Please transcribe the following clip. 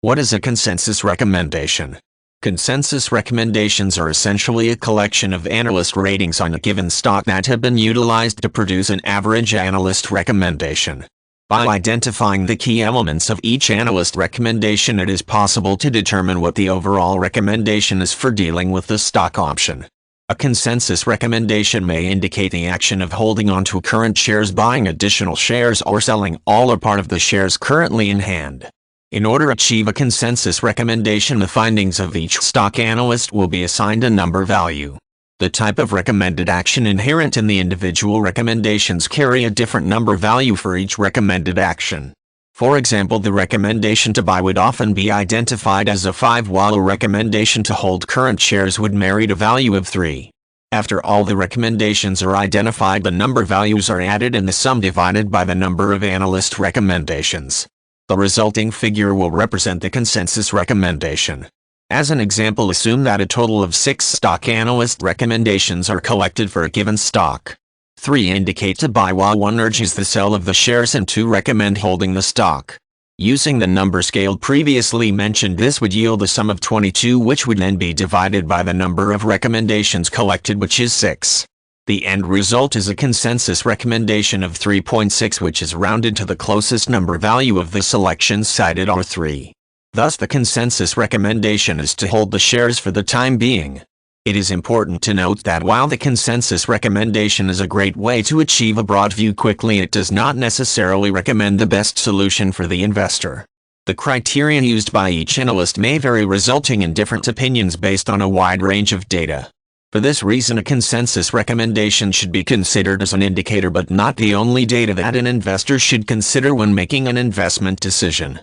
What is a consensus recommendation? Consensus recommendations are essentially a collection of analyst ratings on a given stock that have been utilized to produce an average analyst recommendation. By identifying the key elements of each analyst recommendation, it is possible to determine what the overall recommendation is for dealing with the stock option. A consensus recommendation may indicate the action of holding on to current shares, buying additional shares, or selling all or part of the shares currently in hand. In order to achieve a consensus recommendation, the findings of each stock analyst will be assigned a number value. The type of recommended action inherent in the individual recommendations carry a different number value for each recommended action. For example, the recommendation to buy would often be identified as a 5, while a recommendation to hold current shares would merit a value of 3. After all the recommendations are identified, the number values are added and the sum divided by the number of analyst recommendations. The resulting figure will represent the consensus recommendation. As an example, assume that a total of 6 stock analyst recommendations are collected for a given stock. 3 indicate to buy while 1 urges the sell of the shares and 2 recommend holding the stock. Using the number scale previously mentioned, this would yield a sum of 22, which would then be divided by the number of recommendations collected, which is 6. The end result is a consensus recommendation of 3.6, which is rounded to the closest number value of the selections cited, or 3. Thus, the consensus recommendation is to hold the shares for the time being. It is important to note that while the consensus recommendation is a great way to achieve a broad view quickly, it does not necessarily recommend the best solution for the investor. The criteria used by each analyst may vary, resulting in different opinions based on a wide range of data. For this reason, a consensus recommendation should be considered as an indicator but not the only data that an investor should consider when making an investment decision.